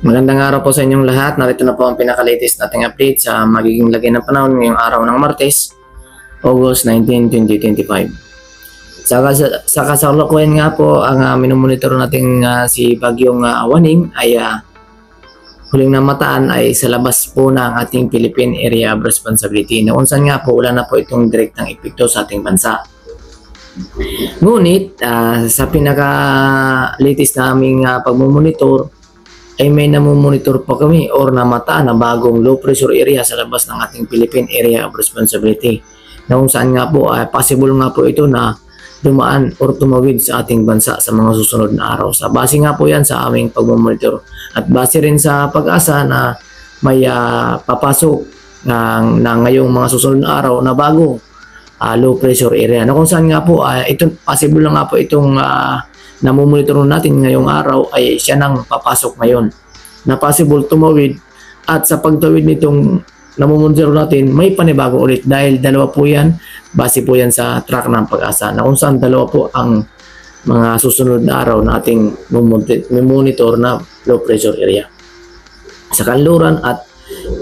Magandang araw po sa inyong lahat. Narito na po ang pinaka-latest nating update sa magiging lagay ng panahon ngayong araw ng Martes, August 19, 2025. Sa kasalukuyan nga po, ang minumonitor nating si Bagyong Waning ay huling namataan ay sa labas po ng ating Philippine Area of Responsibility. Na unsan nga po, wala na po itong direktang epekto sa ating bansa. Ngunit sa pinaka-latest naming pagmumonitor, ay may namumonitor pa kami or namataan na bagong low pressure area sa labas ng ating Philippine Area of Responsibility. Na kung saan nga po, possible nga po ito na dumaan or tumawid sa ating bansa sa mga susunod na araw. Sa base nga po yan sa aming pagmumonitor. At base rin sa pag-asa na may papasok na ngayong mga susunod na araw na bago low pressure area. Na kung saan nga po, ito, possible lang nga po itong namumonitor natin ngayong araw ay siya nang papasok ngayon na possible tumawid, at sa pagtawid nitong namumonitor natin may panibago ulit dahil dalawa po yan, base po yan sa track ng pag-asa na kung saan dalawa po ang mga susunod na araw na ating monitor na low pressure area sa kanluran at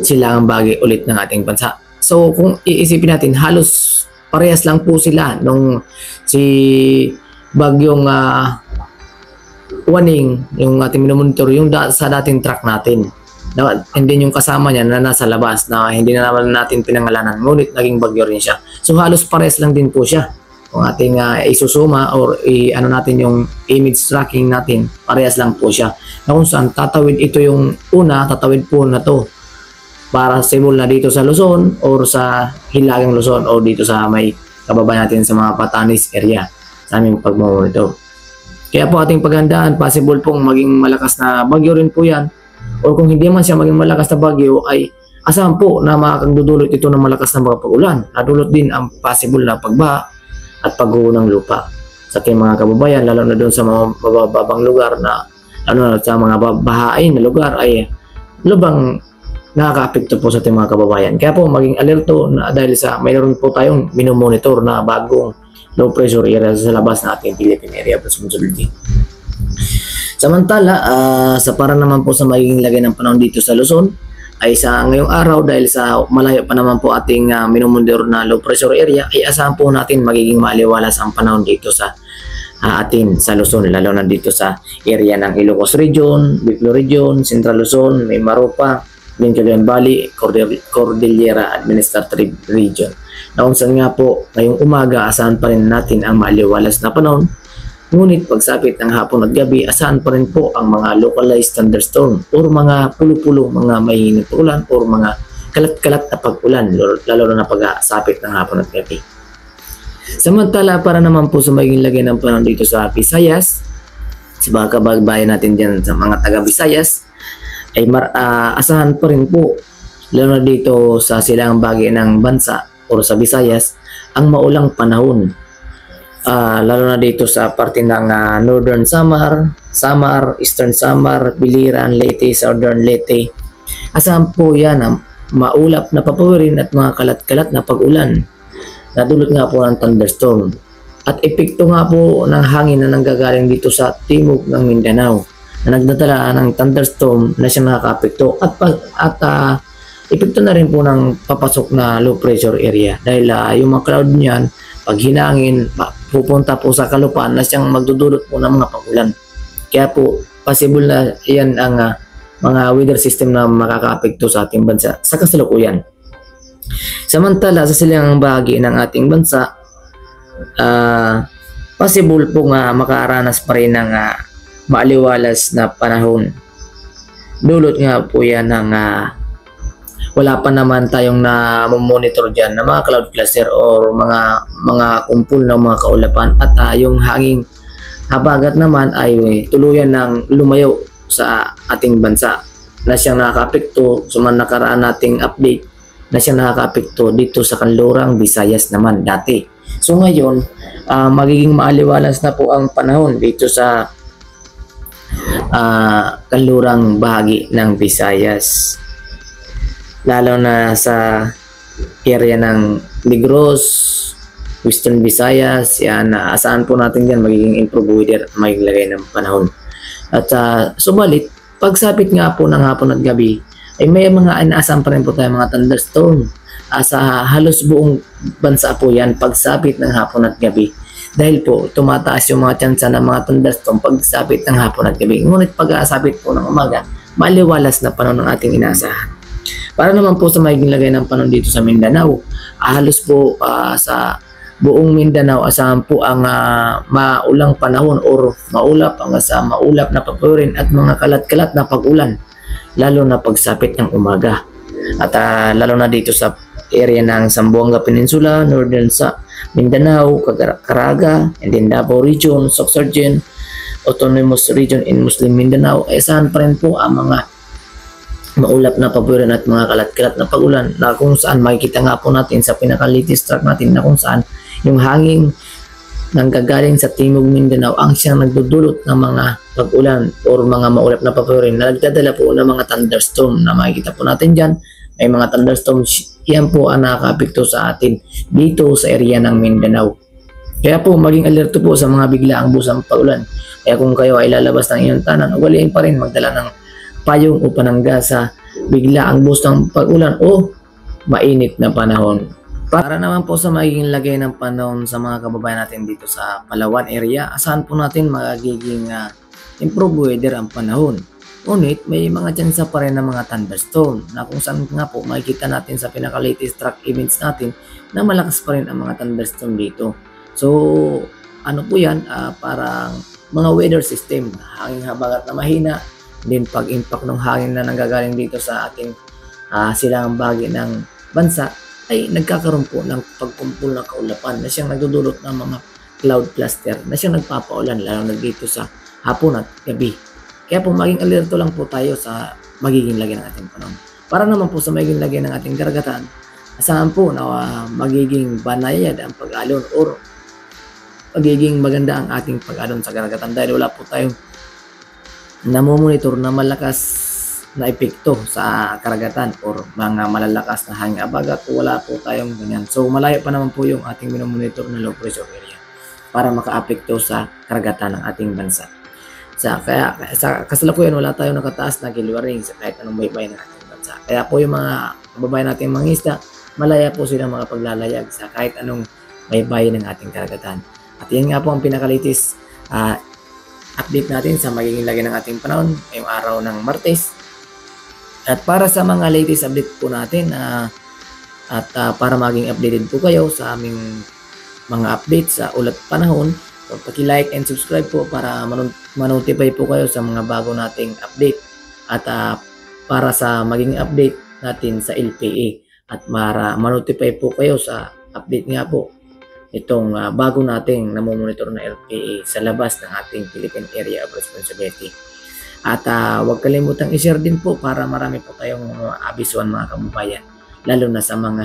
silangang bagay ulit ng ating bansa. So kung iisipin natin, halos parehas lang po sila nung si Bagyong Waning, yung ating minomonitor, yung sa dating track natin. And then yung kasama niya na nasa labas na hindi na naman natin pinangalanan, ngunit naging bagyo rin siya. So halos pares lang din po siya. Kung ating isusuma or ano natin yung image tracking natin, parehas lang po siya. Na kung saan tatawid ito yung una, tatawid po na to para simula dito sa Luzon or sa Hilagang Luzon o dito sa may kababayan natin sa mga Batanes area sa aming pagmumonitor. Kaya po ating paghandaan, possible pong maging malakas na bagyo rin po yan. O kung hindi man siya maging malakas na bagyo, ay asahan po na makakagdudulot ito ng malakas na mga pag-ulan. Nadulot din ang possible na pagbaha at pagguho ng lupa sa ating mga kababayan, lalo na doon sa mga mababang lugar na ano, sa mga bahain na lugar ay lubang nakaka-apekto po sa ating mga kababayan. Kaya po maging alerto na dahil sa mayroon po tayong minomonitor na bagong low pressure area sa labas ng ating Philippine Area of Responsibility. Samantala, sa para naman po sa magiging lagay ng panahon dito sa Luzon, ay sa ngayong araw dahil sa malayo pa naman po ating minomonitor na low pressure area, ay asahan po natin magiging maliwalas ang panahon dito sa atin sa Luzon, lalo na dito sa area ng Ilocos Region, Bicol Region, Central Luzon, may Maropa, Lincoln Valley, Cordillera Administrative Region. Na kung saan nga po ngayong umaga asahan pa rin natin ang maliwalas na panahon, ngunit pagsapit ng hapon at gabi asahan pa rin po ang mga localized thunderstorm or mga pulo-pulo, mga mahinit ulan or mga kalat-kalat na pag-ulan, lalo na pagsapit ng hapon at gabi. Samantala, para naman po sa magiging lagay ng panahon dito sa Visayas, sa mga kababayan natin dyan sa mga taga Visayas, ay asahan pa rin po, lalo na dito sa silangang bagay ng bansa o sa Visayas, ang maulang panahon. Lalo na dito sa parte ng Northern Samar, Eastern Samar, Biliran, Leyte, Southern Leyte. Asahan po yan ang maulap na papawirin at mga kalat-kalat na pag-ulan. Nadulot nga po ng thunderstorm. At epekto nga po ng hangin na nanggagaling dito sa timog ng Mindanao na nagdadala ng thunderstorm na siya nakaka-apekto at epekto na rin po ng papasok na low pressure area dahil yung mga cloud niyan pag hinangin pupunta po sa kalupaan na siyang magdudulot po ng mga pag-ulan. Kaya po possible na yan ang mga weather system na makaka-apekto sa ating bansa sa kasalukuyan. Samantala sa silangang bahagi ng ating bansa, possible po nga makaranas pa rin ng maaliwalas na panahon. Dulot nga po yan ng wala pa naman tayong na-monitor dyan na mga cloud cluster or mga kumpul ng mga kaulapan, at yung hanging habagat naman ay tuluyan ng lumayo sa ating bansa na siyang nakaka-apekto sa mga nakaraan nating update na siyang nakaka-apekto dito sa kanlurang Visayas naman dati. So ngayon, magiging maaliwalas na po ang panahon dito sa kanlurang bahagi ng Visayas, lalo na sa area ng Negros, Western Visayas. Yan, asahan po natin yan magiging improve weather, magiging lagay ng panahon. At subalit, Pagsapit nga po ng hapon at gabi, ay may mga inaasahan pa rin po tayo mga thunderstorm. Sa halos buong bansa po yan, pagsapit ng hapon at gabi. Dahil po, tumataas yung mga tsansa ng mga thunderstorm pagsapit ng hapon at gabi. Ngunit pag-aasapit po ng umaga, maliwalas na panahon ng ating inaasahan. Para naman po sa magiging lagay ng panahon dito sa Mindanao, halos po sa buong Mindanao, asahan po ang maulang panahon or maulap hanggang sa maulap na papurin at mga kalat-kalat na pag-ulan, lalo na pagsapit ng umaga. At lalo na dito sa area ng Zamboanga Peninsula, Northern sa Mindanao, Caraga, and then Davao Region, Sorsogon, Autonomous Region in Muslim Mindanao, asahan pa rin po ang mga maulap na pabuyan at mga kalat-kalat na pag-ulan na kung saan makikita nga po natin sa pinaka-latest track natin na kung saan yung hangin nanggagaling sa Timog Mindanao ang siyang nagdudulot ng mga pag-ulan or mga maulap na pabuyan na nagdadala po ng mga thunderstorm na makikita po natin dyan. May mga thunderstorm, yan po ang nakakapekto sa atin dito sa area ng Mindanao. Kaya po maging alerto po sa mga biglaang busang pag-ulan. Kaya kung kayo ay lalabas ng inyong tanan, ugaliin pa rin magdala ng payong o panangga sa biglaang busang pag-ulan o mainit na panahon. Para naman po sa magiging lagay ng panahon sa mga kababayan natin dito sa Palawan area, asahan po natin magiging improve weather ang panahon. Ngunit may mga tsansa pa rin ng mga thunderstorm na kung saan nga po makikita natin sa pinaka-latest track events natin na malakas pa rin ang mga thunderstorm dito. So ano po yan, parang mga weather system, hangin habagat na mahina, din pag-impact ng hangin na nanggagaling dito sa ating silangang bahagi ng bansa ay nagkakaroon po ng pagkumpul ng kaulapan na siyang nagdudulot ng mga cloud cluster na siyang nagpapaulan lalo na dito sa hapon at gabi. Kaya po maging alerto lang po tayo sa magiging lagay ng ating panahon. Para naman po sa magiging lagay ng ating karagatan, asahan po na magiging banayad ang pag-alon or magiging maganda ang ating pag-alon sa karagatan dahil wala po tayong namomonitor na malakas na epekto sa karagatan or mga malalakas na hangin habagat o wala po tayong ganyan. So malayo pa naman po yung ating minomonitor na low pressure area para maka-apekto sa karagatan ng ating bansa. Kaya sa kasalukuyan wala tayong nakataas na gilwaring sa kahit anong baybay ng ating bansa. Kaya po yung mga kababayan nating mangisda, malaya po silang makapaglalayag sa kahit anong baybay ng ating karagatan. At yan nga po ang pinaka-latest update natin sa magiging lagay ng ating panahon ngayong araw ng Martes. At para sa mga latest update po natin at para maging updated po kayo sa aming mga update sa ulat panahon, so paki-like and subscribe po para ma-notify po kayo sa mga bago nating update at para sa maging update natin sa LPA at para ma-notify po kayo sa update nga po itong bago nating namomonitor na LPA sa labas ng ating Philippine Area of Responsibility. At huwag kalimutang i-share din po para marami po tayong abisuan mga kababayan, lalo na sa mga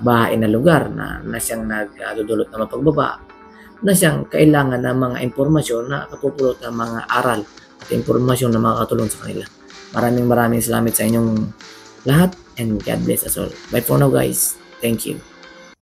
bahay na lugar na siyang nagdudulot ng mapagbaba, na siyang kailangan ng mga impormasyon na kapupulot ng mga aral at impormasyon na makakatulong sa kanila. Maraming salamat sa inyong lahat and God bless us all. Bye for now guys. Thank you.